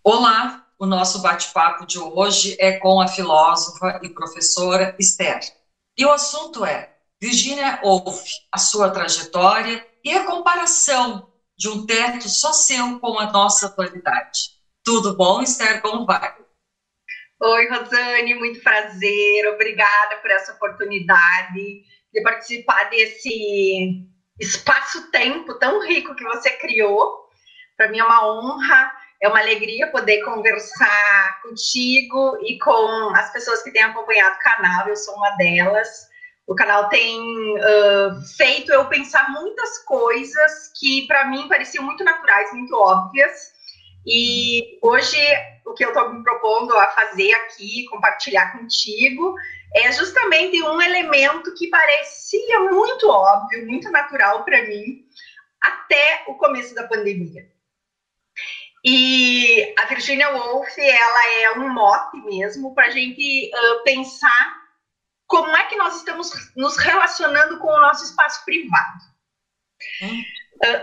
Olá, o nosso bate-papo de hoje é com a filósofa e professora Esther. E o assunto é Virginia Woolf, a sua trajetória e a comparação de um teto só seu com a nossa atualidade. Tudo bom, Esther? Como vai? Oi, Rosane, muito prazer. Obrigada por essa oportunidade de participar desse espaço-tempo tão rico que você criou. Para mim é uma honra, é uma alegria poder conversar contigo e com as pessoas que têm acompanhado o canal. Eu sou uma delas. O canal tem feito eu pensar muitas coisas que para mim pareciam muito naturais, muito óbvias. E hoje o que eu estou me propondo a fazer aqui, compartilhar contigo, é justamente um elemento que parecia muito óbvio, muito natural para mim, até o começo da pandemia. E a Virginia Woolf, ela é um mote mesmo para a gente pensar como é que nós estamos nos relacionando com o nosso espaço privado.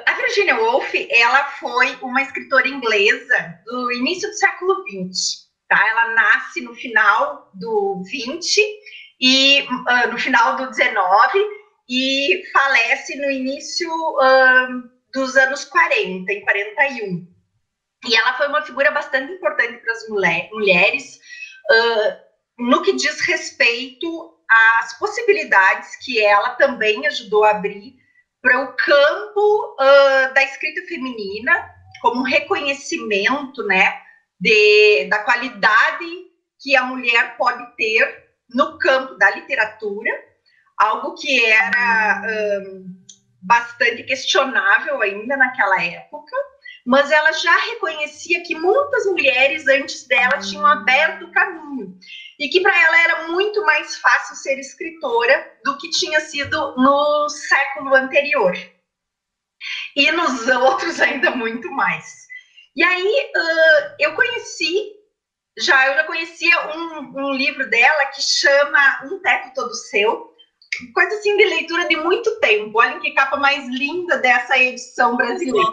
A Virginia Woolf, ela foi uma escritora inglesa do início do século XX. Tá? Ela nasce no final do 20 e no final do 19 e falece no início dos anos 40, em 41. E ela foi uma figura bastante importante para as mulheres no que diz respeito às possibilidades que ela também ajudou a abrir para o campo da escrita feminina, como um reconhecimento, né, da qualidade que a mulher pode ter no campo da literatura, algo que era bastante questionável ainda naquela época, mas ela já reconhecia que muitas mulheres antes dela tinham aberto o caminho e que para ela era muito mais fácil ser escritora do que tinha sido no século anterior. E nos outros ainda muito mais. E aí eu já conhecia um livro dela que chama Um Teto Todo Seu, coisa assim de leitura de muito tempo. Olha que capa mais linda dessa edição brasileira.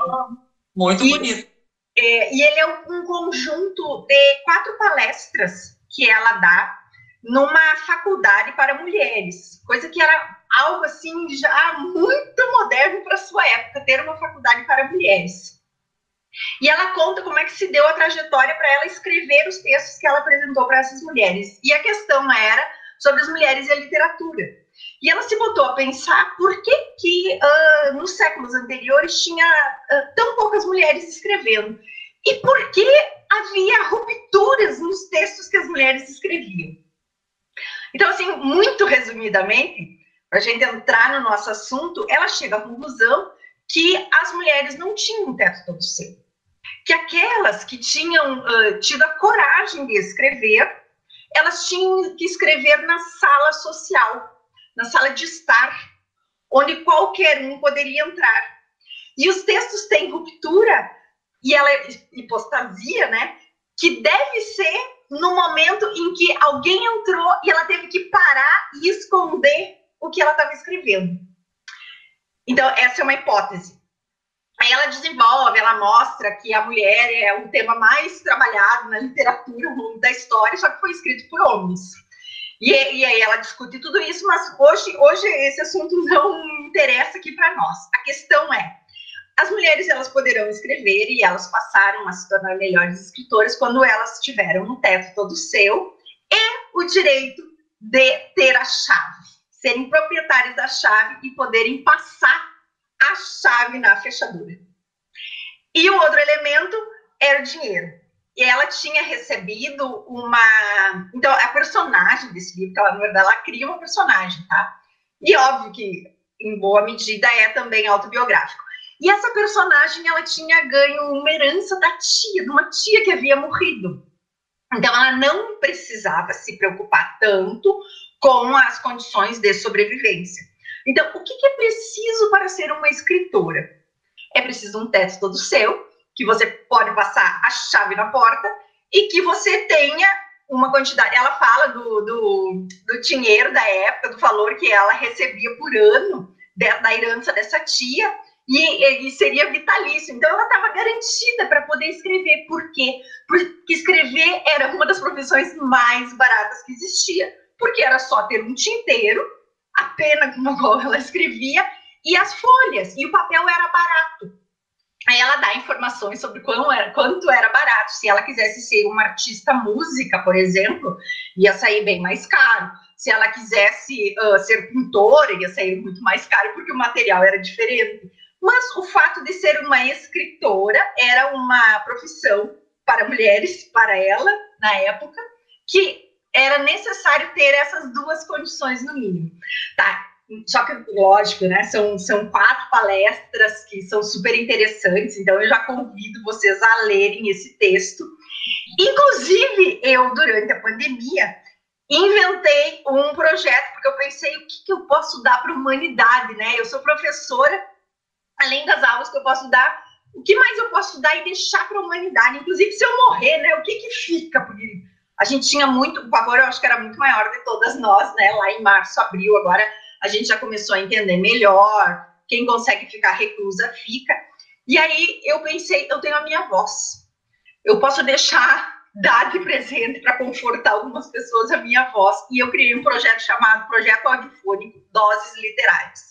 Muito bonito. E ele é um conjunto de 4 palestras que ela dá numa faculdade para mulheres, coisa que era algo assim já muito moderno para sua época, ter uma faculdade para mulheres. E ela conta como é que se deu a trajetória para ela escrever os textos que ela apresentou para essas mulheres. E a questão era sobre as mulheres e a literatura. E ela se botou a pensar por que nos séculos anteriores tinha tão poucas mulheres escrevendo. E por que havia rupturas nos textos que as mulheres escreviam. Então, assim, muito resumidamente, para a gente entrar no nosso assunto, ela chega à conclusão que as mulheres não tinham um teto todo seu. Que aquelas que tinham tido a coragem de escrever, elas tinham que escrever na sala social, na sala de estar, onde qualquer um poderia entrar. E os textos têm ruptura, e ela hipostasia, né, que deve ser no momento em que alguém entrou e ela teve que parar e esconder o que ela estava escrevendo. Então, essa é uma hipótese. Aí ela desenvolve, ela mostra que a mulher é o tema mais trabalhado na literatura da história, só que foi escrito por homens. E aí ela discute tudo isso, mas hoje esse assunto não interessa aqui para nós. A questão é, as mulheres elas poderão escrever e elas passaram a se tornar melhores escritoras quando elas tiveram um teto todo seu e o direito de ter a chave, serem proprietárias da chave e poderem passar a chave na fechadura. E o outro elemento era o dinheiro. E ela tinha recebido uma... Então, a personagem desse livro, que ela, na verdade, ela cria uma personagem, tá? E óbvio que, em boa medida, é também autobiográfico. E essa personagem, ela tinha ganho uma herança da tia, de uma tia que havia morrido. Então, ela não precisava se preocupar tanto com as condições de sobrevivência. Então, o que é preciso para ser uma escritora? É preciso um teto todo seu, que você pode passar a chave na porta e que você tenha uma quantidade. Ela fala do dinheiro da época, do valor que ela recebia por ano da herança dessa tia, e seria vitalício. Então, ela estava garantida para poder escrever. Por quê? Porque escrever era uma das profissões mais baratas que existia, porque era só ter um tinteiro, a pena com a qual ela escrevia, e as folhas, e o papel era barato. Aí ela dá informações sobre quanto era barato. Se ela quisesse ser uma artista música, por exemplo, ia sair bem mais caro. Se ela quisesse ser pintora, ia sair muito mais caro, porque o material era diferente. Mas o fato de ser uma escritora era uma profissão para mulheres, para ela, na época, que era necessário ter essas duas condições no mínimo. Tá? Só que, lógico, né? São 4 palestras que são super interessantes, então eu já convido vocês a lerem esse texto. Inclusive, eu, durante a pandemia, inventei um projeto, porque eu pensei, o que eu posso dar para a humanidade, né? Eu sou professora, além das aulas que eu posso dar, o que mais eu posso dar e deixar para a humanidade? Inclusive, se eu morrer, né? O que fica? Porque a gente tinha muito, o pavor eu acho que era muito maior de todas nós, né? Lá em março, abril, agora a gente já começou a entender melhor, quem consegue ficar reclusa, fica. E aí eu pensei, eu tenho a minha voz, eu posso dar de presente para confortar algumas pessoas a minha voz, e eu criei um projeto chamado Projeto Audiofônico Doses Literárias.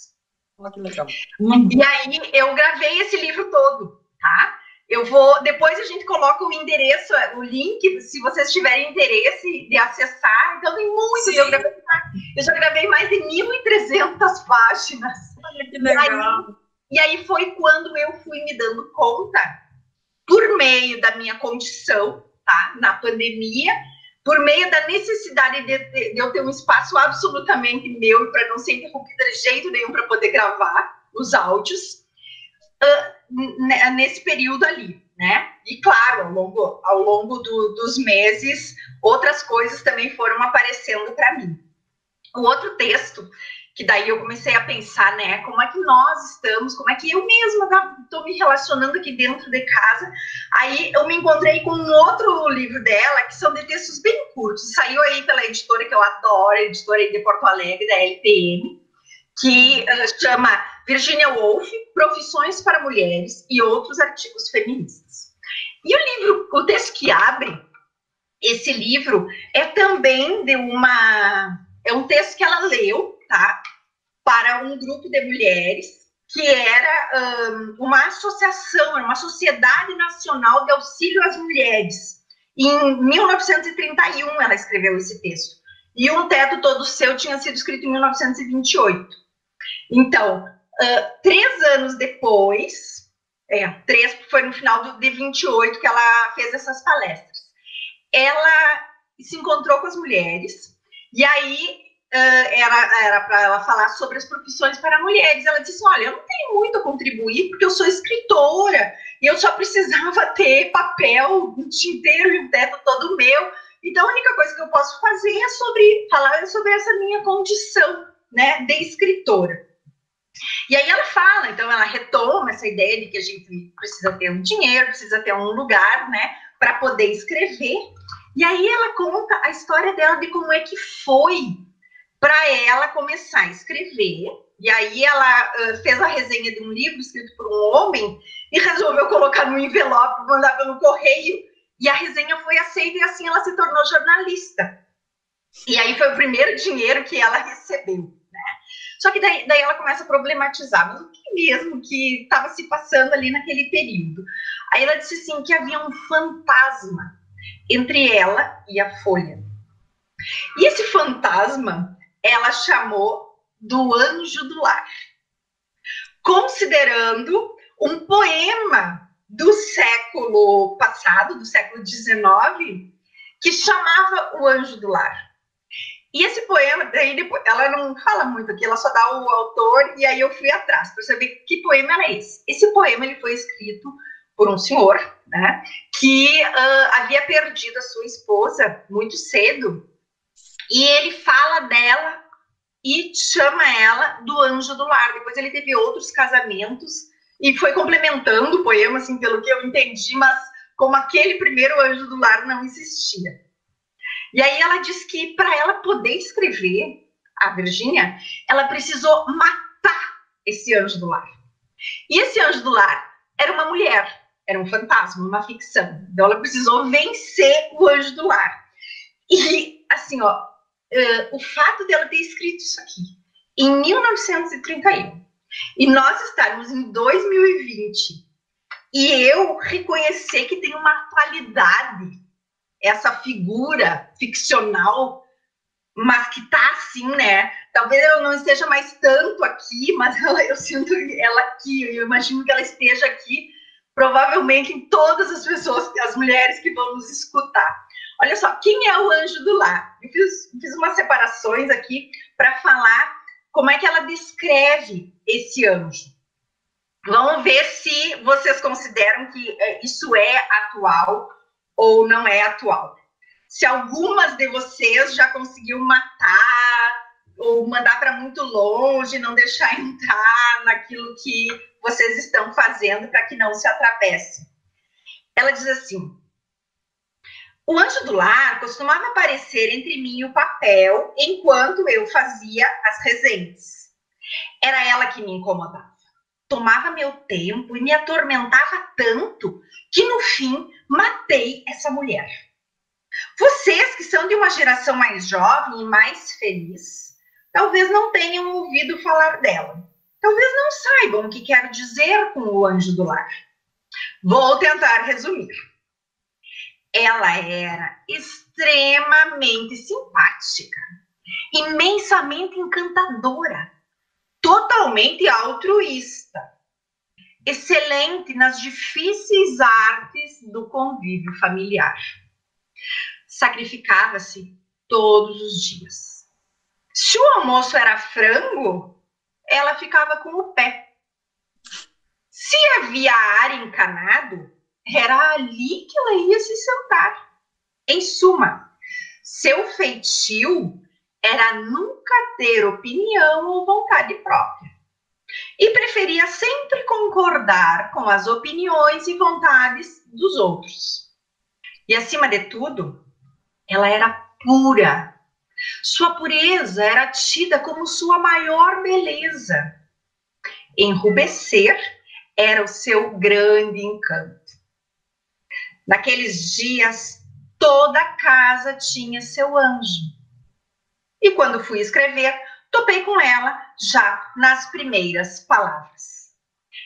Oh, que legal. E aí eu gravei esse livro todo, tá? Depois a gente coloca o endereço, o link, se vocês tiverem interesse de acessar. Então tem muito, eu já gravei mais de 1.300 páginas. Olha que legal. E aí foi quando eu fui me dando conta, por meio da minha condição, tá, na pandemia, por meio da necessidade de eu ter um espaço absolutamente meu, para não ser interrompida de jeito nenhum para poder gravar os áudios, nesse período ali, né? E claro, ao longo dos meses, outras coisas também foram aparecendo para mim. O outro texto, que daí eu comecei a pensar, né, como é que nós estamos, como é que eu mesma estou me relacionando aqui dentro de casa. Aí eu me encontrei com um outro livro dela, que são de textos bem curtos, saiu aí pela editora que eu adoro, a editora aí de Porto Alegre, da LPM, que chama Virginia Woolf, Profissões para Mulheres e Outros Artigos Feministas. E o texto que abre esse livro é também é um texto que ela leu, tá, para um grupo de mulheres que era uma associação, uma Sociedade Nacional de Auxílio às Mulheres. Em 1931 ela escreveu esse texto. E Um Teto Todo Seu tinha sido escrito em 1928. Então, 3 anos depois, foi no final de 28 que ela fez essas palestras. Ela se encontrou com as mulheres, e aí era para ela falar sobre as profissões para mulheres. Ela disse, olha, eu não tenho muito a contribuir, porque eu sou escritora, e eu só precisava ter papel, um tinteiro e um teto todo meu. Então, a única coisa que eu posso fazer é falar sobre essa minha condição, né, de escritora. E aí ela fala, então ela retoma essa ideia de que a gente precisa ter um dinheiro, precisa ter um lugar, né, para poder escrever. E aí ela conta a história dela de como é que foi para ela começar a escrever. E aí ela fez a resenha de um livro escrito por um homem e resolveu colocar no envelope, mandar pelo correio. E a resenha foi aceita e assim ela se tornou jornalista. E aí foi o primeiro dinheiro que ela recebeu. Só que daí ela começa a problematizar, mas o que mesmo que estava se passando ali naquele período? Aí ela disse assim, que havia um fantasma entre ela e a Folha. E esse fantasma, ela chamou do Anjo do Lar, considerando um poema do século passado, do século XIX, que chamava O Anjo do Lar. E esse poema, daí depois, ela não fala muito aqui, ela só dá o autor, e aí eu fui atrás para saber que poema era esse. Esse poema ele foi escrito por um senhor, né, que havia perdido a sua esposa muito cedo, e ele fala dela e chama ela do Anjo do Lar. Depois ele teve outros casamentos e foi complementando o poema, assim, pelo que eu entendi, mas como aquele primeiro Anjo do Lar não existia. E aí ela diz que para ela poder escrever, a Virgínia, ela precisou matar esse anjo do lar. E esse anjo do lar era uma mulher, era um fantasma, uma ficção. Então ela precisou vencer o anjo do lar. E, assim, ó, o fato dela ter escrito isso aqui em 1931 e nós estarmos em 2020 e eu reconhecer que tem uma atualidade essa figura ficcional, mas que tá assim, né? Talvez ela não esteja mais tanto aqui, mas eu sinto ela aqui, eu imagino que ela esteja aqui, provavelmente em todas as pessoas, as mulheres que vão nos escutar. Olha só, quem é o anjo do lar? Eu fiz umas separações aqui para falar como é que ela descreve esse anjo. Vamos ver se vocês consideram que isso é atual ou não é atual. Se algumas de vocês já conseguiu matar ou mandar para muito longe, não deixar entrar naquilo que vocês estão fazendo para que não se atravesse. Ela diz assim: o anjo do lar costumava aparecer entre mim e o papel enquanto eu fazia as resenhas. Era ela que me incomodava. Tomava meu tempo e me atormentava tanto que, no fim, matei essa mulher. Vocês, que são de uma geração mais jovem e mais feliz, talvez não tenham ouvido falar dela. Talvez não saibam o que quero dizer com o anjo do lar. Vou tentar resumir. Ela era extremamente simpática, imensamente encantadora, totalmente altruísta, excelente nas difíceis artes do convívio familiar. Sacrificava-se todos os dias. Se o almoço era frango, ela ficava com o pé. Se havia ar encanado, era ali que ela ia se sentar. Em suma, seu feitio era nunca ter opinião ou vontade própria. E preferia sempre concordar com as opiniões e vontades dos outros. E, acima de tudo, ela era pura. Sua pureza era tida como sua maior beleza. Enrubescer era o seu grande encanto. Naqueles dias, toda a casa tinha seu anjo. E quando fui escrever, topei com ela já nas primeiras palavras.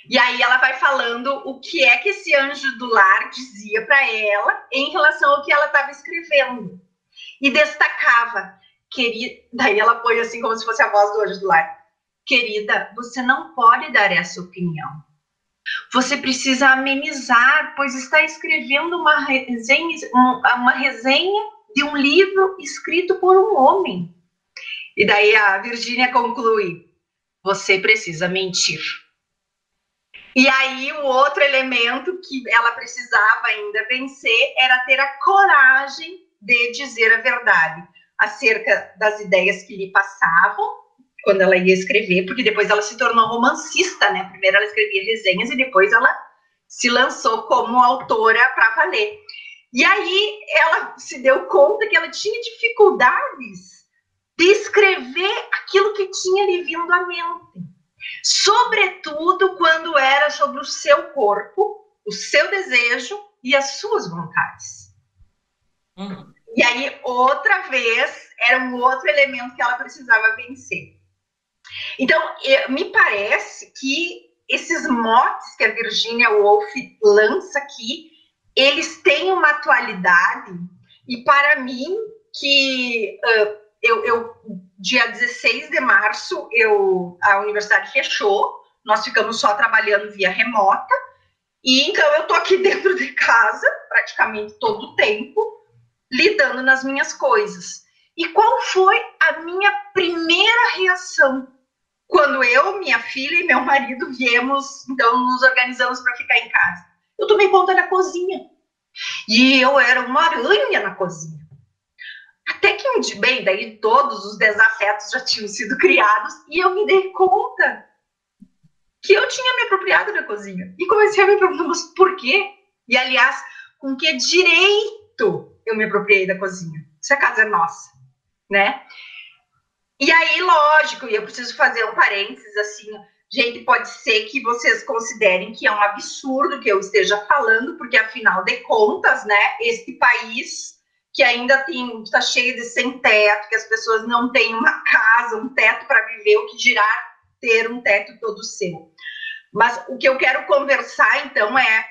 E aí ela vai falando o que é que esse anjo do lar dizia para ela em relação ao que ela estava escrevendo. E destacava, querida, daí ela põe assim como se fosse a voz do anjo do lar. Querida, você não pode dar essa opinião. Você precisa amenizar, pois está escrevendo uma resenha de um livro escrito por um homem. E daí a Virgínia conclui: você precisa mentir. E aí o outro elemento que ela precisava ainda vencer era ter a coragem de dizer a verdade acerca das ideias que lhe passavam quando ela ia escrever, porque depois ela se tornou romancista, né? Primeiro ela escrevia resenhas e depois ela se lançou como autora para valer. E aí ela se deu conta que ela tinha dificuldades de escrever aquilo que tinha lhe vindo à mente. Sobretudo quando era sobre o seu corpo, o seu desejo e as suas vontades. E aí, outra vez, era um outro elemento que ela precisava vencer. Então, me parece que esses motes que a Virginia Woolf lança aqui, eles têm uma atualidade, e para mim, que dia 16 de março, a universidade fechou, nós ficamos só trabalhando via remota, e então eu estou aqui dentro de casa, praticamente todo o tempo, lidando nas minhas coisas. E qual foi a minha primeira reação? Quando eu, minha filha e meu marido viemos, então nos organizamos para ficar em casa. Eu tomei conta da cozinha. E eu era uma aranha na cozinha. Até que um dia, bem, daí todos os desafetos já tinham sido criados e eu me dei conta que eu tinha me apropriado da cozinha. E comecei a me perguntar, mas por quê? E, aliás, com que direito eu me apropriei da cozinha? Se a casa é nossa, né? E aí, lógico, e eu preciso fazer um parênteses, assim, Gente, pode ser que vocês considerem que é um absurdo que eu esteja falando, porque afinal de contas, né, este país que ainda está cheio de sem teto, que as pessoas não têm uma casa, um teto para viver, o que dirá ter um teto todo seu. Mas o que eu quero conversar, então, é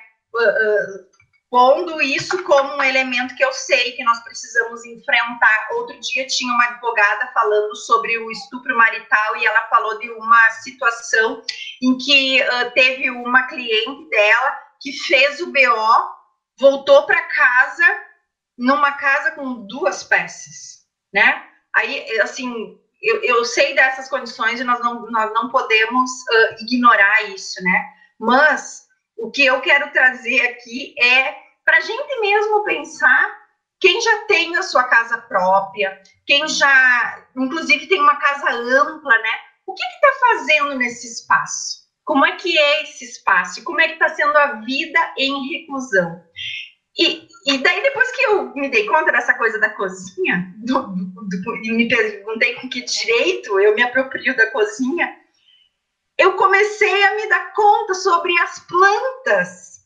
pondo isso como um elemento que eu sei que nós precisamos enfrentar. Outro dia tinha uma advogada falando sobre o estupro marital e ela falou de uma situação em que teve uma cliente dela que fez o BO, voltou para casa, numa casa com 2 peças, né? Aí, assim, eu sei dessas condições e nós não podemos ignorar isso, né? Mas o que eu quero trazer aqui é para a gente mesmo pensar, quem já tem a sua casa própria, quem já, inclusive, tem uma casa ampla, né? O que está fazendo nesse espaço? Como é que é esse espaço? Como é que está sendo a vida em reclusão? E daí, depois que eu me dei conta dessa coisa da cozinha, e me perguntei com que direito eu me aproprio da cozinha, eu comecei a me dar conta sobre as plantas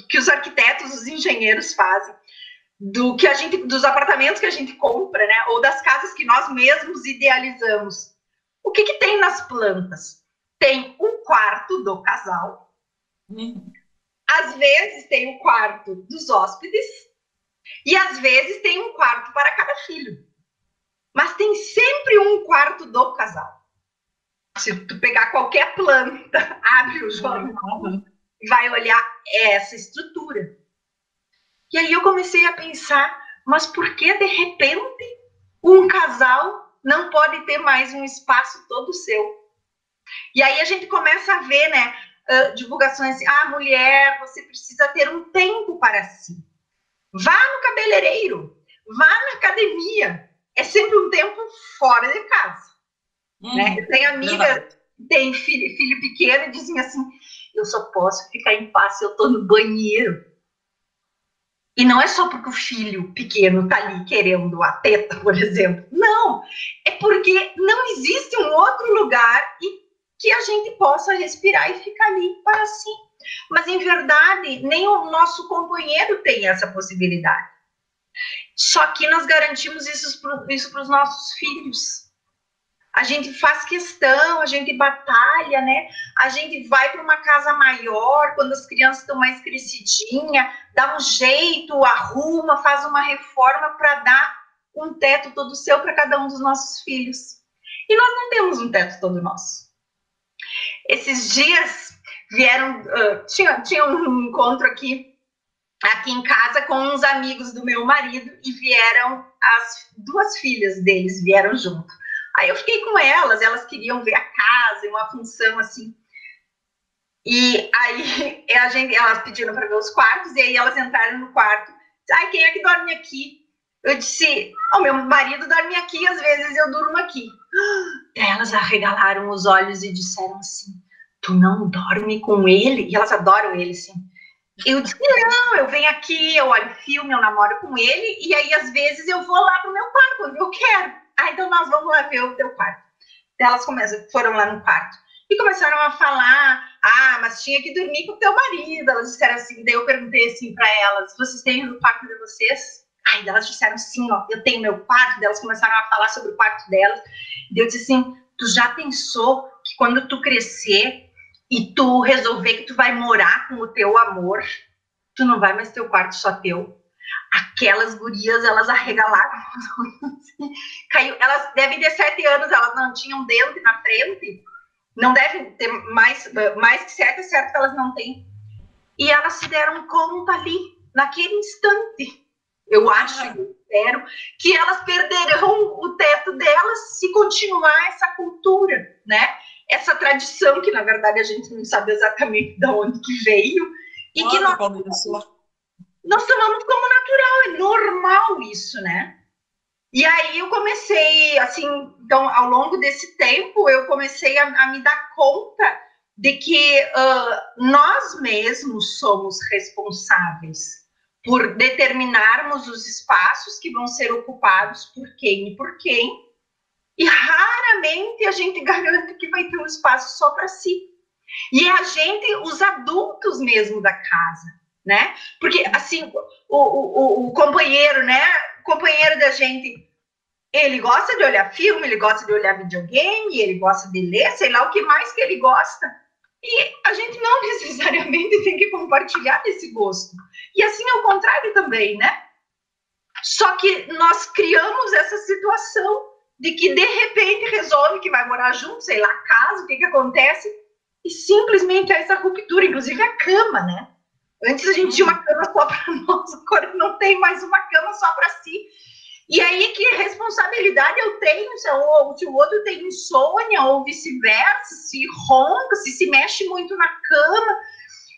que os arquitetos, os engenheiros fazem, dos apartamentos que a gente compra, né? Ou das casas que nós mesmos idealizamos. O que tem nas plantas? Tem um quarto do casal. Às vezes tem o quarto dos hóspedes e às vezes tem um quarto para cada filho. Mas tem sempre um quarto do casal. Se tu pegar qualquer planta, abre o jornal e vai olhar essa estrutura. E aí eu comecei a pensar, mas por que de repente um casal não pode ter mais um espaço todo seu? E aí a gente começa a ver, né, divulgações, mulher, você precisa ter um tempo para si. Vá no cabeleireiro, vá na academia. É sempre um tempo fora de casa. Né? Eu tenho amiga que tem filho pequeno e dizem assim, eu só posso ficar em paz se eu estou no banheiro. E não é só porque o filho pequeno está ali querendo a teta, por exemplo. Não, é porque não existe um outro lugar que a gente possa respirar e ficar ali para si. Mas, em verdade, nem o nosso companheiro tem essa possibilidade. Só que nós garantimos isso para os nossos filhos. A gente faz questão, a gente batalha, né? A gente vai para uma casa maior, quando as crianças estão mais crescidinhas, dá um jeito, arruma, faz uma reforma para dar um teto todo seu para cada um dos nossos filhos. E nós não temos um teto todo nosso. Esses dias vieram, tinha um encontro aqui em casa com uns amigos do meu marido e vieram as 2 filhas deles, vieram junto. Aí eu fiquei com elas queriam ver a casa, uma função assim. E aí elas pediram para ver os quartos, e aí elas entraram no quarto. Quem é que dorme aqui? Eu disse, o meu marido dorme aqui, às vezes eu durmo aqui. Daí elas arregalaram os olhos e disseram assim, tu não dorme com ele? E elas adoram ele, sim. Eu disse, não, eu venho aqui, eu olho filme, eu namoro com ele, e aí às vezes eu vou lá pro meu quarto, quando eu quero. Então nós vamos lá ver o teu quarto. Elas foram lá no quarto e começaram a falar, mas tinha que dormir com o teu marido. Elas disseram assim, daí eu perguntei assim para elas, vocês têm o quarto de vocês? Aí elas disseram sim, eu tenho meu quarto. Daí elas começaram a falar sobre o quarto delas. E eu disse assim, tu já pensou que quando tu crescer e tu resolver que tu vai morar com o teu amor, tu não vai mais ter o quarto só teu? Aquelas gurias, elas arregalaram, caiu. Elas devem ter 7 anos, elas não tinham dente na frente, não devem ter mais que 7, é certo que elas não têm. E elas se deram conta ali, naquele instante, eu acho, eu espero, que elas perderão o teto delas se continuar essa cultura, né? Essa tradição que, na verdade, a gente não sabe exatamente de onde que veio, e que nós tomamos como natural, é normal isso, né? E aí eu comecei, assim, então, ao longo desse tempo, eu comecei a me dar conta de que nós mesmos somos responsáveis por determinarmos os espaços que vão ser ocupados por quem e por quem, E raramente a gente garante que vai ter um espaço só para si. E a gente, os adultos mesmo da casa, né? Porque, assim, o companheiro, né? O companheiro da gente, ele gosta de olhar filme, ele gosta de olhar videogame, ele gosta de ler, sei lá o que mais que ele gosta. E a gente não necessariamente tem que compartilhar desse gosto. E assim é o contrário também, né? Só que nós criamos essa situação de que, de repente, resolve que vai morar junto, sei lá, casa, o que acontece, e simplesmente há essa ruptura, inclusive a cama, né? Antes a gente tinha uma cama só para nós, agora não tem mais uma cama só para si. E aí, que responsabilidade eu tenho se o outro tem insônia, ou vice-versa, se ronca, se mexe muito na cama,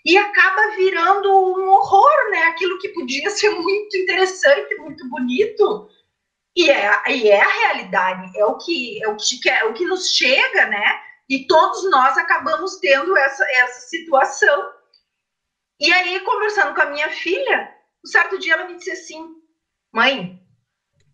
e acaba virando um horror, né? Aquilo que podia ser muito interessante, muito bonito, e é a realidade, é o que nos chega, né? E todos nós acabamos tendo essa situação. E aí, conversando com a minha filha, um certo dia ela me disse assim: mãe,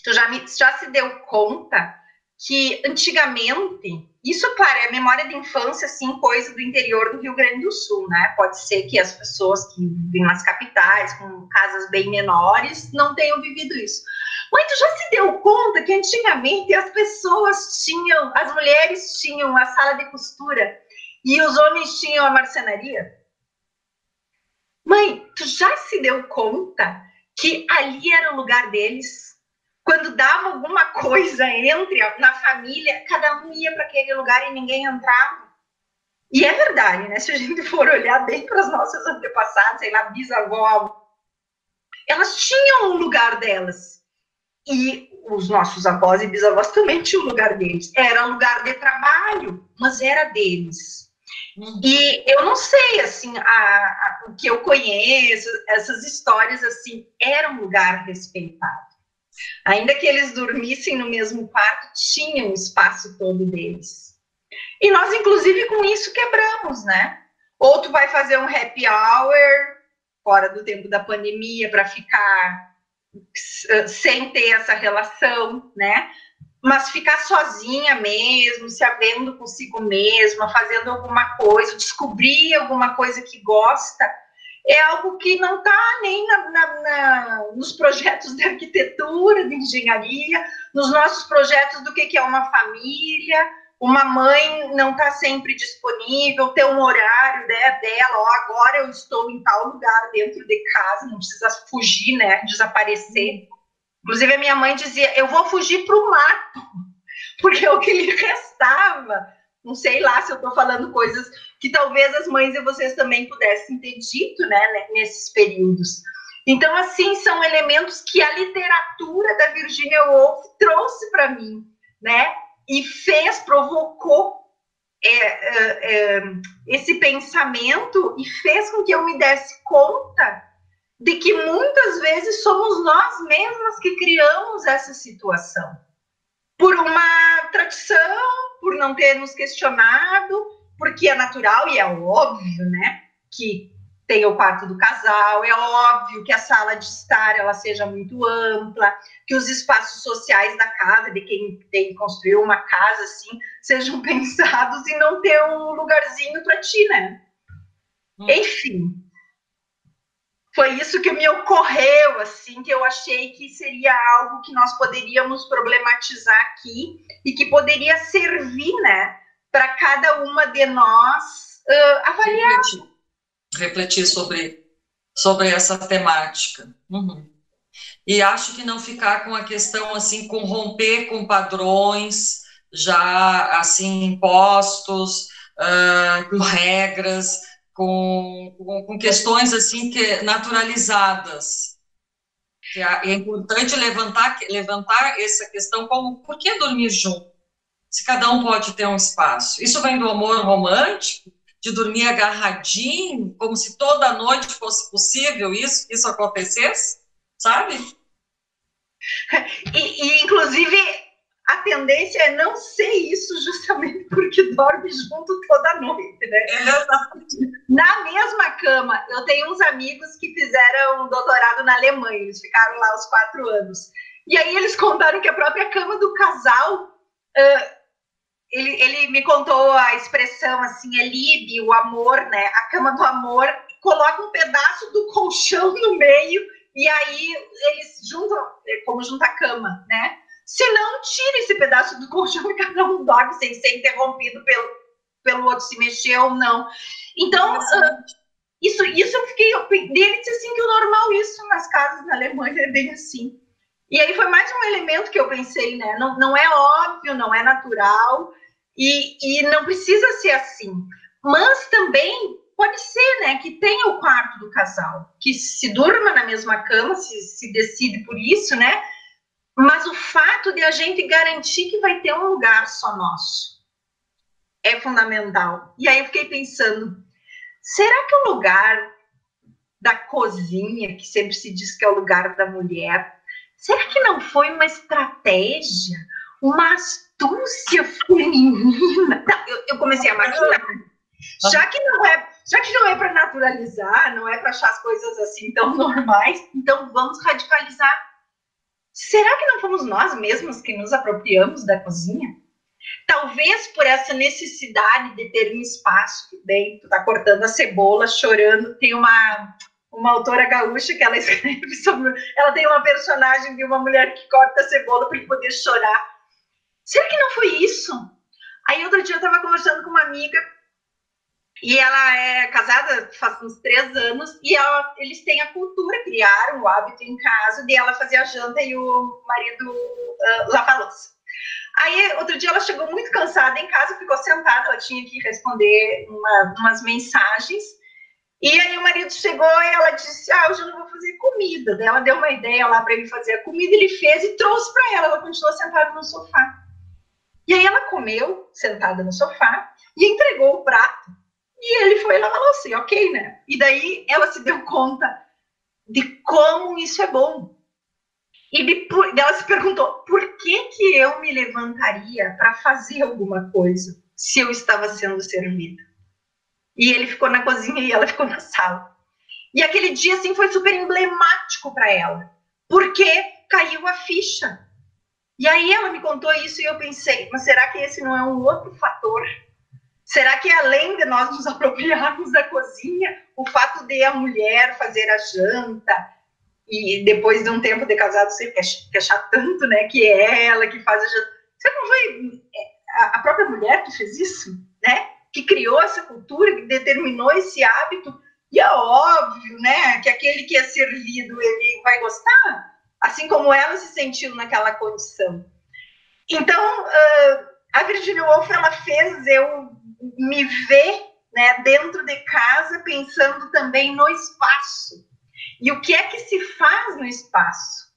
tu já se deu conta que antigamente, isso, claro, é memória de infância, assim, coisa do interior do Rio Grande do Sul, né? Pode ser que as pessoas que vivem nas capitais, com casas bem menores, não tenham vivido isso. Mãe, tu já se deu conta que antigamente as mulheres tinham a sala de costura e os homens tinham a marcenaria? Mãe, tu já se deu conta que ali era o lugar deles? Quando dava alguma coisa na família, cada um ia para aquele lugar e ninguém entrava. E é verdade, né? Se a gente for olhar bem para os nossos antepassados, sei lá, bisavó, elas tinham um lugar delas. E os nossos avós e bisavós também tinham um lugar deles. Era lugar de trabalho, mas era deles. E eu não sei, assim, o que eu conheço, essas histórias, assim, era um lugar respeitado. Ainda que eles dormissem no mesmo quarto, tinham o espaço todo deles. E nós, inclusive, com isso quebramos, né? Ou tu vai fazer um happy hour fora do tempo da pandemia para ficar sem ter essa relação, né? Mas ficar sozinha mesmo, se havendo consigo mesma, fazendo alguma coisa, descobrir alguma coisa que gosta, é algo que não está nem nos projetos de arquitetura, de engenharia, nos nossos projetos do que é uma família. Uma mãe não está sempre disponível, ter um horário, né, dela, ó, agora eu estou em tal lugar dentro de casa, não precisa fugir, né, desaparecer. Inclusive a minha mãe dizia, eu vou fugir para o mato, porque é o que lhe restava. Não sei lá se eu estou falando coisas que talvez as mães e vocês também pudessem ter dito, né, nesses períodos. Então, assim, são elementos que a literatura da Virginia Woolf trouxe para mim, né, e provocou esse pensamento e fez com que eu me desse conta de que muitas vezes somos nós mesmas que criamos essa situação. Por uma tradição, por não ter nos questionado, porque é natural e é óbvio, né, que tem o quarto do casal, é óbvio que a sala de estar ela seja muito ampla, que os espaços sociais da casa, de quem tem que construir uma casa assim, sejam pensados e não ter um lugarzinho para ti, né? Enfim, foi isso que me ocorreu, assim, que eu achei que seria algo que nós poderíamos problematizar aqui e que poderia servir, né, para cada uma de nós avaliar. Refletir sobre essa temática. E acho que não ficar com a questão, assim, com romper com padrões já, assim, impostos, com regras, com questões, assim, naturalizadas. Que é importante levantar essa questão como, por que dormir junto? Se cada um pode ter um espaço. Isso vem do amor romântico, de dormir agarradinho, como se toda noite fosse possível isso acontecesse, sabe? Inclusive, a tendência é não ser isso justamente porque dorme junto toda noite, né? Na mesma cama, eu tenho uns amigos que fizeram doutorado na Alemanha, eles ficaram lá os 4 anos. E aí eles contaram que a própria cama do casal ele me contou a expressão assim, é Lib, o amor, né? A cama do amor, coloca um pedaço do colchão no meio e aí eles juntam, como junta a cama, né? Se não, tira esse pedaço do colchão e cada um dorme sem ser interrompido pelo outro se mexer ou não. Então, isso eu fiquei... Ele disse assim que o normal isso nas casas na Alemanha é bem assim. E aí foi mais um elemento que eu pensei, né? Não é óbvio, não é natural e não precisa ser assim. Mas também pode ser, né, que tenha o quarto do casal, que se durma na mesma cama, se decide por isso, né? Mas o fato de a gente garantir que vai ter um lugar só nosso é fundamental. E aí eu fiquei pensando, será que o lugar da cozinha, que sempre se diz que é o lugar da mulher, será que não foi uma estratégia, uma astúcia feminina? Eu comecei a maquinar. Já que não é para naturalizar, não é para achar as coisas assim tão normais, então vamos radicalizar. Será que não fomos nós mesmos que nos apropriamos da cozinha? Talvez por essa necessidade de ter um espaço, bem, tu tá cortando a cebola, chorando, tem uma autora gaúcha que ela escreve sobre... Ela tem uma personagem de uma mulher que corta a cebola para poder chorar. Será que não foi isso? Aí outro dia eu estava conversando com uma amiga e ela é casada faz uns 3 anos e eles têm a cultura, criaram o hábito em casa de ela fazer a janta e o marido lavar a louça. Aí, outro dia, ela chegou muito cansada em casa, ficou sentada, ela tinha que responder umas mensagens. E aí, o marido chegou e ela disse, hoje eu não vou fazer comida. Daí ela deu uma ideia lá para ele fazer a comida, ele fez e trouxe para ela. Ela continuou sentada no sofá. E aí, ela comeu, sentada no sofá, e entregou o prato. E ele foi lavar a louça, e ok, né? E daí, ela se deu conta de como isso é bom. E ela se perguntou, por que eu me levantaria para fazer alguma coisa se eu estava sendo servida? E ele ficou na cozinha e ela ficou na sala. E aquele dia, assim, foi super emblemático para ela, porque caiu a ficha. E aí ela me contou isso e eu pensei, mas será que esse não é um outro fator? Será que além de nós nos apropriarmos da cozinha, o fato de a mulher fazer a janta, e depois de um tempo de casado você quer achar tanto, né, que é ela que faz a janta. Você não foi a própria mulher que fez isso, né? Que criou essa cultura, que determinou esse hábito, e é óbvio, né, que aquele que é servido, ele vai gostar, assim como ela se sentiu naquela condição. Então, a Virginia Woolf, ela fez eu me ver, né, dentro de casa, pensando também no espaço. E o que é que se faz no espaço?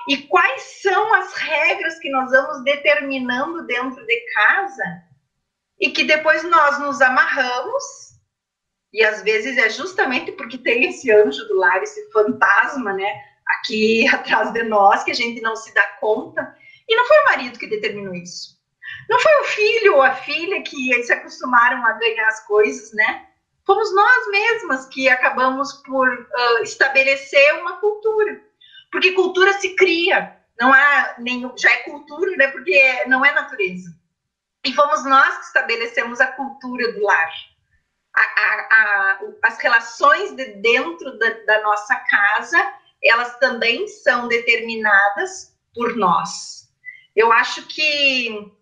E quais são as regras que nós vamos determinando dentro de casa e que depois nós nos amarramos, e às vezes é justamente porque tem esse anjo do lar, esse fantasma, né, aqui atrás de nós, que a gente não se dá conta. E não foi o marido que determinou isso. Não foi o filho ou a filha que se acostumaram a ganhar as coisas, né? Fomos nós mesmas que acabamos por estabelecer uma cultura. Porque cultura se cria, não há nenhum, já é cultura, né? Porque não é natureza. E fomos nós que estabelecemos a cultura do lar. As relações de dentro da nossa casa, elas também são determinadas por nós. Eu acho que...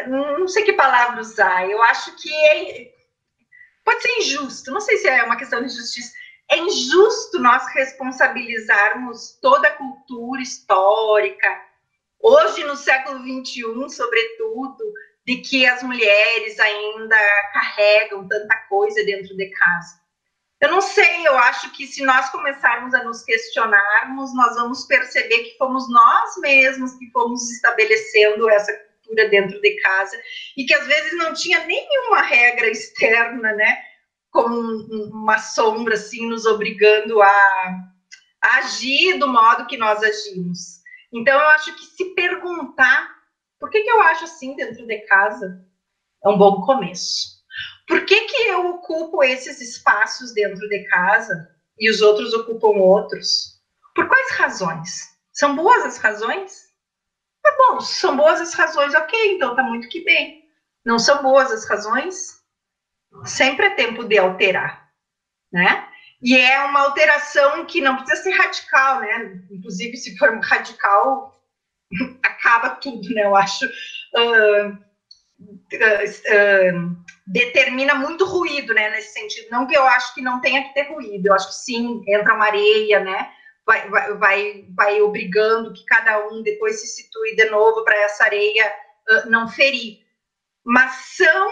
não sei que palavra usar. Eu acho que pode ser injusto, não sei se é uma questão de justiça, é injusto nós responsabilizarmos toda a cultura histórica, hoje no século XXI, sobretudo, de que as mulheres ainda carregam tanta coisa dentro de casa. Eu não sei, eu acho que se nós começarmos a nos questionarmos, nós vamos perceber que fomos nós mesmos que fomos estabelecendo essa cultura dentro de casa e que às vezes não tinha nenhuma regra externa, né, como uma sombra assim nos obrigando a agir do modo que nós agimos. Então eu acho que se perguntar por que eu ajo assim dentro de casa é um bom começo. Por que eu ocupo esses espaços dentro de casa e os outros ocupam outros? Por quais razões? São boas as razões? Bom, são boas as razões, ok, então tá muito que bem. Não são boas as razões, sempre é tempo de alterar, né? E é uma alteração que não precisa ser radical, né? Inclusive, se for radical, acaba tudo, né? Eu acho. Determina muito ruído, né? Nesse sentido. Não que eu acho que não tenha que ter ruído, eu acho que sim, entra uma areia, né? Vai obrigando que cada um depois se situe de novo para essa areia não ferir. Mas são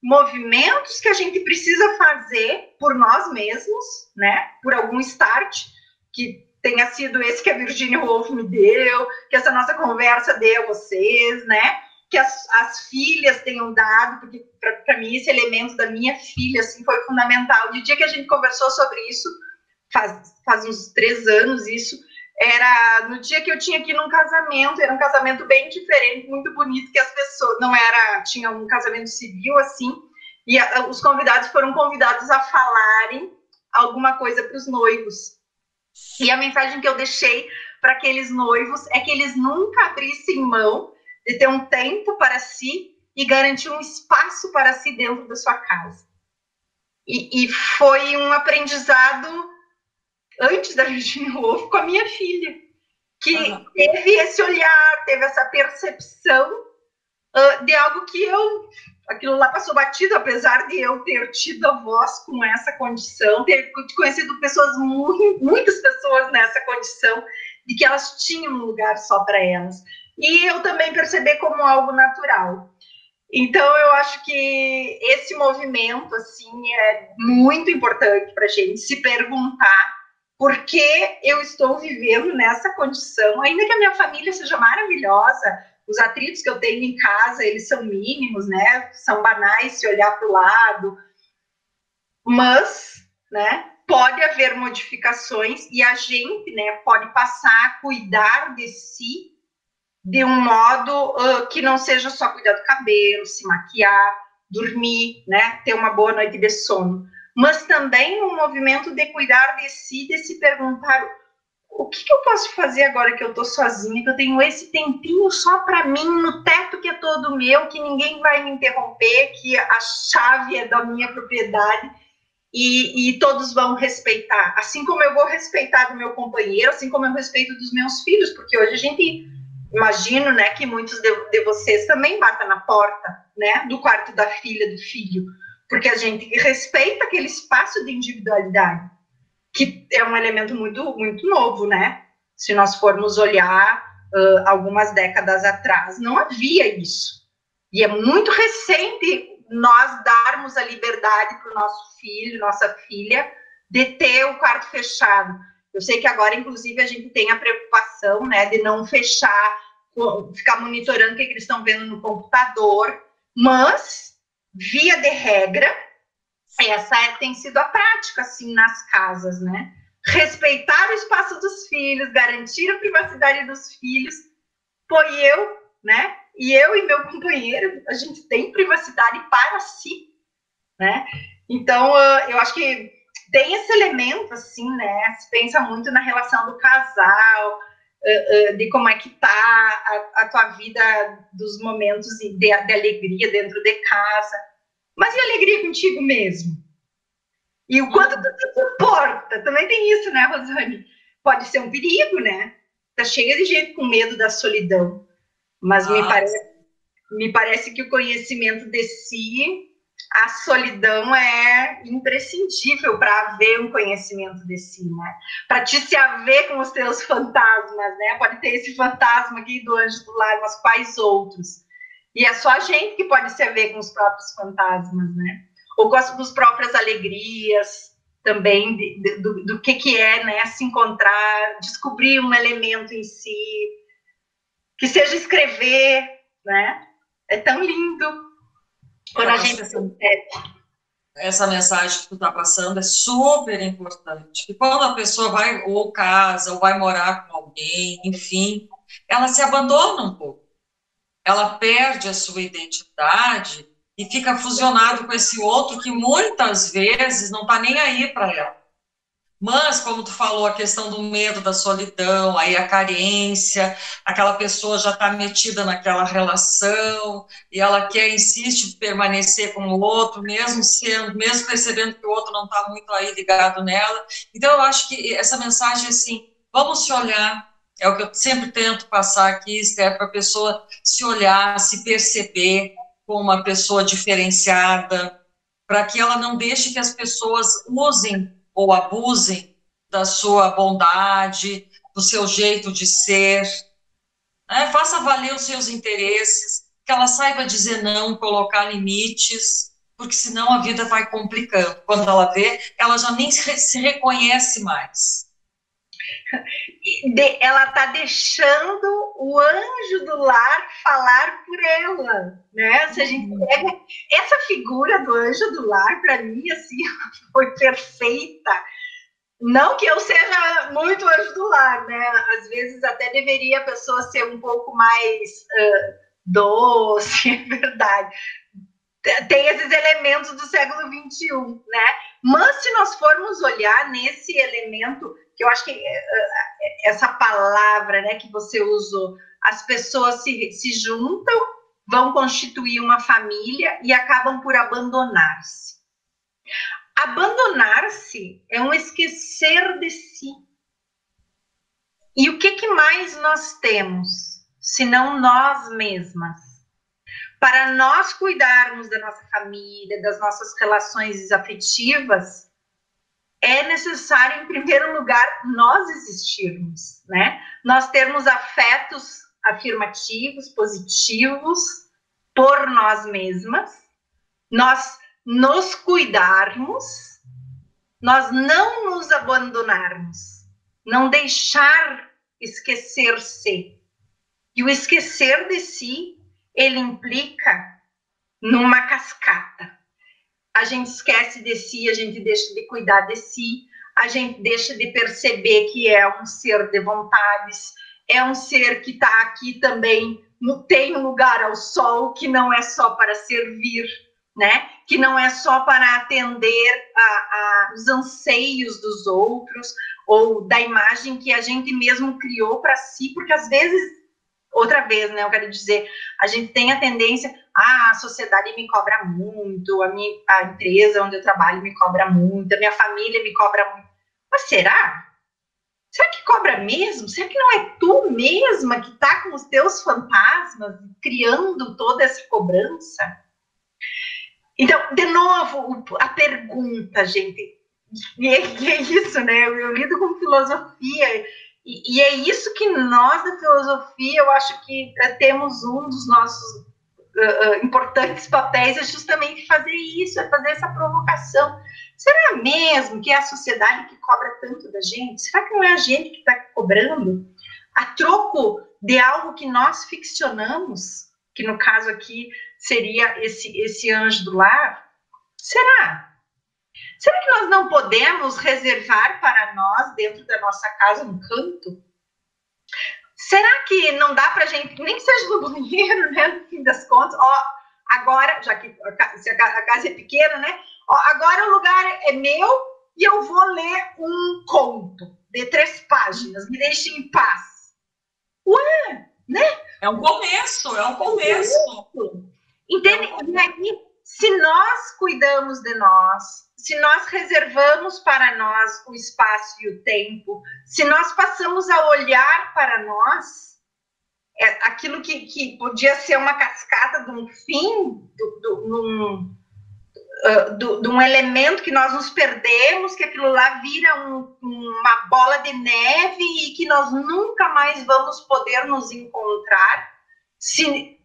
movimentos que a gente precisa fazer por nós mesmos, né? Por algum start, que tenha sido esse que a Virginia Woolf me deu, que essa nossa conversa deu a vocês, né? Que as filhas tenham dado, porque para mim esse elemento da minha filha assim, foi fundamental. No dia que a gente conversou sobre isso, faz uns 3 anos isso, era no dia que eu tinha que ir num casamento, era um casamento bem diferente, muito bonito, que as pessoas, não era, tinha um casamento civil, assim, e os convidados foram convidados a falarem alguma coisa para os noivos. E a mensagem que eu deixei para aqueles noivos é que eles nunca abrissem mão de ter um tempo para si e garantir um espaço para si dentro da sua casa. E foi um aprendizado antes da Virginia Woolf com a minha filha, que teve esse olhar, teve essa percepção de algo que aquilo lá passou batido, apesar de eu ter tido a voz com essa condição, ter conhecido pessoas, muitas pessoas nessa condição, de que elas tinham um lugar só para elas. E eu também percebi como algo natural. Então, eu acho que esse movimento, assim, é muito importante para a gente se perguntar por que eu estou vivendo nessa condição, ainda que a minha família seja maravilhosa, os atritos que eu tenho em casa, eles são mínimos, né? São banais se olhar para o lado, mas, né, pode haver modificações e a gente, né, pode passar a cuidar de si de um modo que não seja só cuidar do cabelo, se maquiar, dormir, né, ter uma boa noite de sono, mas também um movimento de cuidar de si, de se perguntar o que eu posso fazer agora que eu estou sozinha, que eu tenho esse tempinho só para mim, no teto que é todo meu, que ninguém vai me interromper, que a chave é da minha propriedade e todos vão respeitar, assim como eu vou respeitar do meu companheiro, assim como eu respeito dos meus filhos, porque hoje a gente, imagino, né, que muitos de vocês também batam na porta, né, do quarto da filha, do filho, porque a gente respeita aquele espaço de individualidade, que é um elemento muito, muito novo, né? Se nós formos olhar algumas décadas atrás, não havia isso. E é muito recente nós darmos a liberdade para o nosso filho, nossa filha, de ter o quarto fechado. Eu sei que agora, inclusive, a gente tem a preocupação, né, de não fechar, ficar monitorando o que eles estão vendo no computador, mas, via de regra, essa tem sido a prática, assim, nas casas, né? Respeitar o espaço dos filhos, garantir a privacidade dos filhos. Pô, né? E eu e meu companheiro, a gente tem privacidade para si, né? Então, eu acho que tem esse elemento, assim, né? Se pensa muito na relação do casal, de como é que tá a tua vida, dos momentos de alegria dentro de casa. Mas e a alegria contigo mesmo? E o quanto tu te suporta? Também tem isso, né, Rosane? Pode ser um perigo, né? Tá cheia de gente com medo da solidão. Mas me parece que o conhecimento de si, a solidão é imprescindível para haver um conhecimento de si, né? Para te se haver com os teus fantasmas, né? Pode ter esse fantasma aqui do anjo do lar, mas quais outros? E é só a gente que pode se haver com os próprios fantasmas, né? Ou com as próprias alegrias também, do que é, né? Se encontrar, descobrir um elemento em si, que seja escrever, né? É tão lindo quando a gente... Essa mensagem que tu está passando é super importante. E quando a pessoa vai, ou casa, ou vai morar com alguém, enfim, ela se abandona um pouco. Ela perde a sua identidade e fica fusionado com esse outro que muitas vezes não está nem aí para ela. Mas, como tu falou, a questão do medo, da solidão, aí a carência, aquela pessoa já está metida naquela relação e ela insiste em permanecer com o outro, mesmo percebendo que o outro não está muito aí ligado nela. Então, eu acho que essa mensagem, assim, vamos se olhar, é o que eu sempre tento passar aqui, Esther, para a pessoa se olhar, se perceber como uma pessoa diferenciada, para que ela não deixe que as pessoas usem ou abusem da sua bondade, do seu jeito de ser, né? Faça valer os seus interesses, que ela saiba dizer não, colocar limites, porque senão a vida vai complicando. Quando ela vê, ela já nem se reconhece mais. Ela está deixando o anjo do lar falar por ela, né? Se a gente pega essa figura do anjo do lar, para mim, assim, foi perfeita. Não que eu seja muito anjo do lar, né? Às vezes até deveria a pessoa ser um pouco mais doce, é verdade. Tem esses elementos do século XXI, né? Mas se nós formos olhar nesse elemento, que eu acho que essa palavra, né, que você usou, as pessoas se juntam, vão constituir uma família e acabam por abandonar-se. Abandonar-se é um esquecer de si. E o que mais nós temos, senão nós mesmas? Para nós cuidarmos da nossa família, das nossas relações afetivas, é necessário, em primeiro lugar, nós existirmos, né? Nós termos afetos afirmativos, positivos, por nós mesmas, nós nos cuidarmos, nós não nos abandonarmos, não deixar esquecer-se. E o esquecer de si, ele implica numa cascata. A gente esquece de si, a gente deixa de cuidar de si, a gente deixa de perceber que é um ser de vontades, é um ser que está aqui também, tem um lugar ao sol, que não é só para servir, né? Que não é só para atender os anseios dos outros, ou da imagem que a gente mesmo criou para si, porque às vezes, outra vez, né, eu quero dizer, a gente tem a tendência, a sociedade me cobra muito, a empresa onde eu trabalho me cobra muito, a minha família me cobra muito. Mas será? Será que cobra mesmo? Será que não é tu mesma que está com os teus fantasmas criando toda essa cobrança? Então, de novo, a pergunta, gente, e é isso, né? Eu lido com filosofia, e é isso que nós, da filosofia, eu acho que temos um dos nossos importantes papéis, é justamente fazer isso, é fazer essa provocação. Será mesmo que é a sociedade que cobra tanto da gente? Será que não é a gente que está cobrando? A troco de algo que nós ficcionamos, que no caso aqui seria esse anjo do lar? Será? Será que nós não podemos reservar para nós, dentro da nossa casa, um canto? Será que não dá para a gente, nem que seja no banheiro, né, no fim das contas, agora, já que a casa é pequena, né, agora o lugar é meu e eu vou ler um conto de 3 páginas, me deixe em paz. Ué, né? É um começo, é um começo. Entende? E aí, se nós cuidamos de nós, se nós reservamos para nós o espaço e o tempo, se nós passamos a olhar para nós, aquilo que podia ser uma cascata de um fim, de um elemento que nós nos perdemos, que aquilo lá vira uma bola de neve e que nós nunca mais vamos poder nos encontrar, se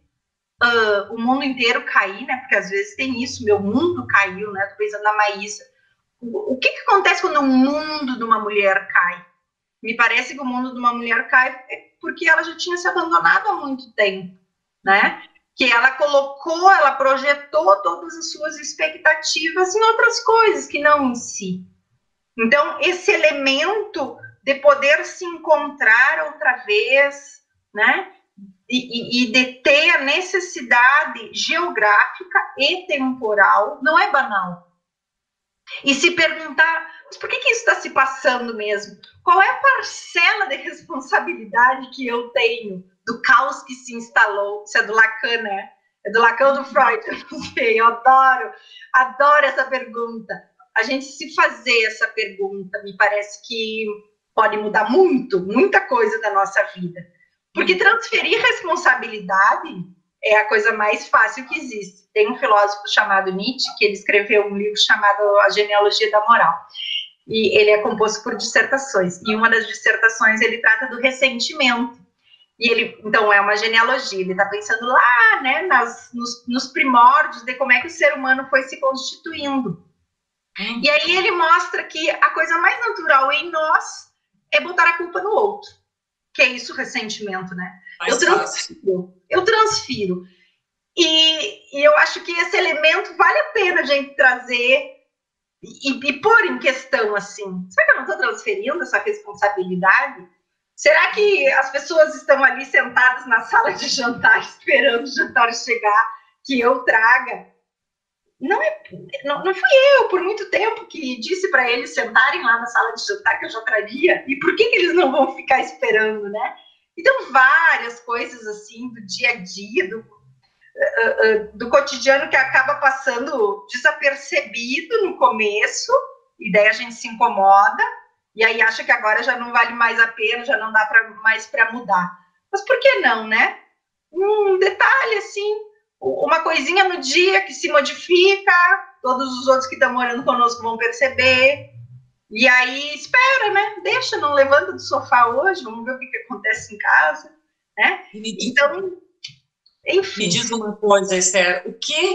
o mundo inteiro cair, né? Porque às vezes tem isso, meu mundo caiu, né? Tô pensando na Maísa. O que acontece quando o mundo de uma mulher cai? Me parece que o mundo de uma mulher cai porque ela já tinha se abandonado há muito tempo, né? Que ela ela projetou todas as suas expectativas em outras coisas que não em si. Então, esse elemento de poder se encontrar outra vez, né? E de ter a necessidade geográfica e temporal, não é banal. E se perguntar, mas por que isso está se passando mesmo? Qual é a parcela de responsabilidade que eu tenho do caos que se instalou? Isso é do Lacan, né? É do Lacan ou do Freud? Eu não sei, eu adoro essa pergunta. A gente se fazer essa pergunta, me parece que pode mudar muita coisa da nossa vida. Porque transferir responsabilidade é a coisa mais fácil que existe. Tem um filósofo chamado Nietzsche, que ele escreveu um livro chamado A Genealogia da Moral. E ele é composto por dissertações. E uma das dissertações, ele trata do ressentimento. E ele, então, é uma genealogia. Ele está pensando lá, né, nos primórdios de como é que o ser humano foi se constituindo. E aí ele mostra que a coisa mais natural em nós é botar a culpa no outro. Que é isso, ressentimento, né? Eu transfiro. E eu acho que esse elemento vale a pena a gente trazer e pôr em questão, assim. Será que eu não estou transferindo essa responsabilidade? Será que as pessoas estão ali sentadas na sala de jantar, esperando o jantar chegar, que eu traga? Não fui eu, por muito tempo, que disse para eles sentarem lá na sala de jantar que eu já traria. E por que eles não vão ficar esperando, né? Então, várias coisas assim do dia a dia, do cotidiano que acaba passando desapercebido no começo, e daí a gente se incomoda, e aí acha que agora já não vale mais a pena, já não dá mais para mudar. Mas por que não, né? Um detalhe assim, uma coisinha no dia que se modifica, todos os outros que estão morando conosco vão perceber, e aí espera, né? Deixa, não levanta do sofá hoje, vamos ver o que acontece em casa, né? Então, enfim. Me diz uma coisa, Esther,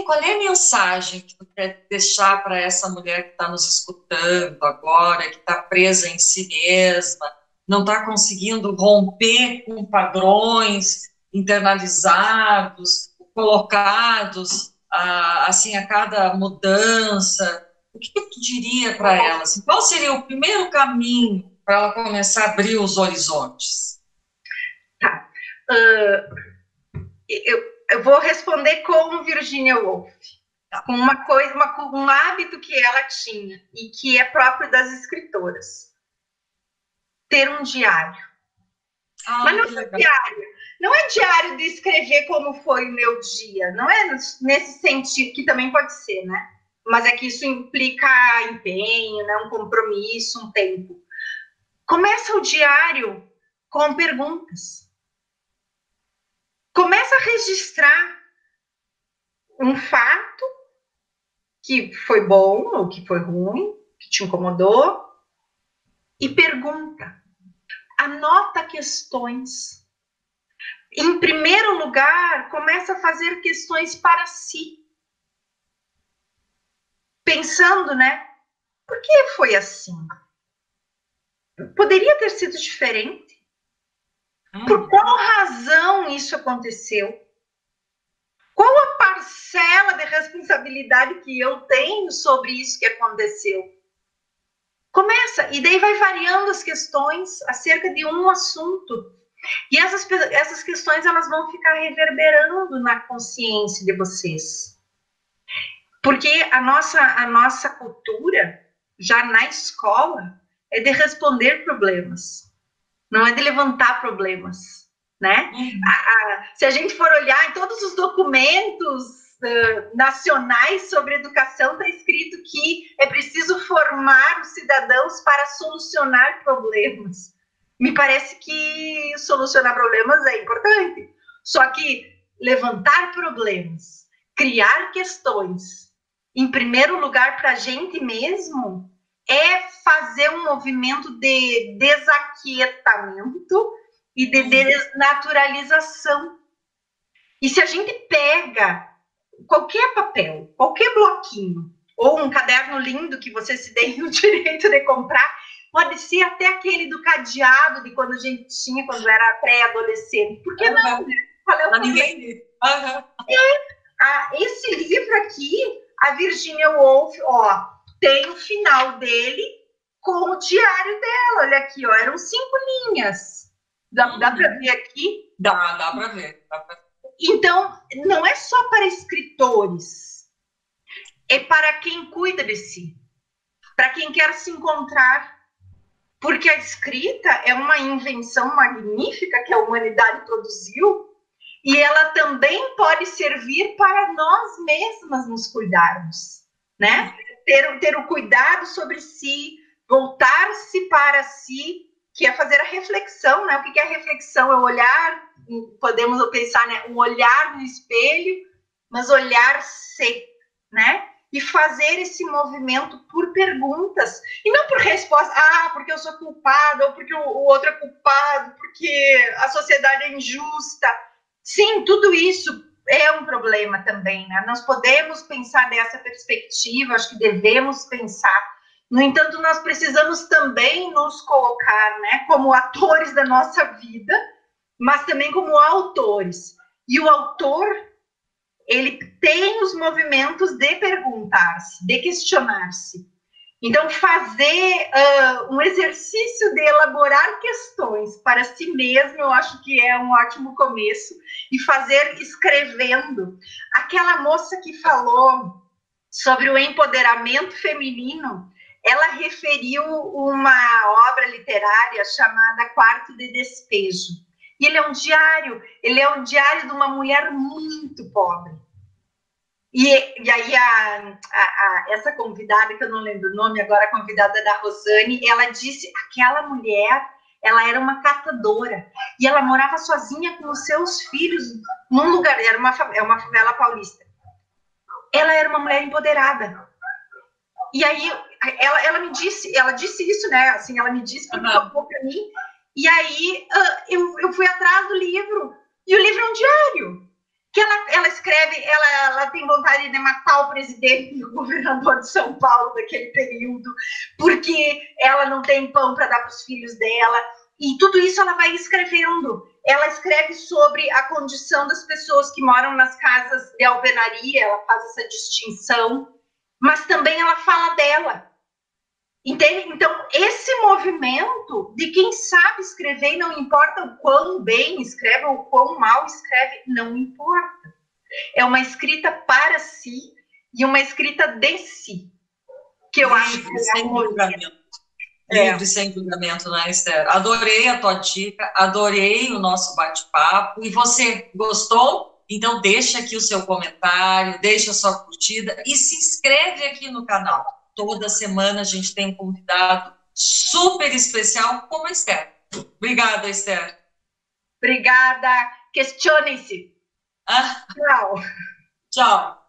qual é a mensagem que tu quer deixar para essa mulher que está nos escutando agora, que está presa em si mesma, não está conseguindo romper com padrões internalizados, colocados assim a cada mudança? O que tu diria para ela? Assim, qual seria o primeiro caminho para ela começar a abrir os horizontes? Tá. Eu vou responder com Virginia Woolf, com uma coisa, um hábito que ela tinha e que é próprio das escritoras: ter um diário. Mas não é diário. Não é diário de escrever como foi o meu dia. Não é nesse sentido, que também pode ser, né? Mas é que isso implica empenho, né? Um compromisso, um tempo. Começa o diário com perguntas. Começa a registrar um fato que foi bom ou que foi ruim, que te incomodou, e pergunta. Anota questões. Em primeiro lugar, começa a fazer questões para si. Pensando, né? Por que foi assim? Poderia ter sido diferente? Por qual razão isso aconteceu? Qual a parcela de responsabilidade que eu tenho sobre isso que aconteceu? Começa, e daí vai variando as questões acerca de um assunto. E essas questões, elas vão ficar reverberando na consciência de vocês. Porque a nossa cultura, já na escola, é de responder problemas. Não é de levantar problemas, né? Se a gente for olhar em todos os documentos nacionais sobre educação, está escrito que é preciso formar os cidadãos para solucionar problemas. Me parece que solucionar problemas é importante. Só que levantar problemas, criar questões, em primeiro lugar para a gente mesmo, é fazer um movimento de desaquietamento e de desnaturalização. E se a gente pega qualquer papel, qualquer bloquinho, ou um caderno lindo que você se dê o direito de comprar, pode ser até aquele do cadeado de quando a gente tinha, quando era pré-adolescente. Por que não? Qual é o problema? Esse livro aqui, a Virginia Woolf, tem o final dele com o diário dela. Olha aqui, eram 5 linhas. Dá para ver aqui? Dá para ver. Então, não é só para escritores, é para quem cuida de si. para quem quer se encontrar, porque a escrita é uma invenção magnífica que a humanidade produziu, e ela também pode servir para nós mesmas nos cuidarmos, né? Ter o cuidado sobre si, voltar-se para si, que é fazer a reflexão, né? O que é a reflexão? É o olhar, podemos pensar, né? Um olhar no espelho, mas olhar-se, né? E fazer esse movimento por perguntas, e não por resposta, porque eu sou culpada, ou porque o outro é culpado, porque a sociedade é injusta. Sim, tudo isso é um problema também, né? Nós podemos pensar dessa perspectiva, acho que devemos pensar. No entanto, nós precisamos também nos colocar, né, como atores da nossa vida, mas também como autores. E o autor, ele tem os movimentos de perguntar-se, de questionar-se. Então, fazer um exercício de elaborar questões para si mesmo, eu acho que é um ótimo começo. E fazer escrevendo. Aquela moça que falou sobre o empoderamento feminino, ela referiu uma obra literária chamada Quarto de Despejo. E ele é um diário de uma mulher muito pobre. E aí essa convidada, que eu não lembro o nome agora, a convidada da Rosane, ela disse, aquela mulher, ela era uma catadora, e ela morava sozinha com os seus filhos, num lugar, é uma favela paulista. Ela era uma mulher empoderada. E aí, ela disse isso, né, assim, ela me disse, porque tocou para mim, e aí eu fui atrás do livro, e o livro é um diário, que ela escreve, ela tem vontade de matar o presidente e o governador de São Paulo daquele período, porque ela não tem pão para dar para os filhos dela, e tudo isso ela vai escrevendo. Ela escreve sobre a condição das pessoas que moram nas casas de alvenaria, ela faz essa distinção, mas também ela fala dela. Entende? Então, esse movimento de quem sabe escrever, não importa o quão bem escreve ou o quão mal escreve, não importa. É uma escrita para si e uma escrita de si, que eu acho que é um movimento. Livre, sem julgamento, né, Esther? Adorei a tua dica, adorei o nosso bate-papo. E você, gostou? Então, deixa aqui o seu comentário, deixa a sua curtida e se inscreve aqui no canal. Toda semana a gente tem um convidado super especial como a Esther. Obrigada, Esther. Obrigada. Questione-se. Tchau. Tchau.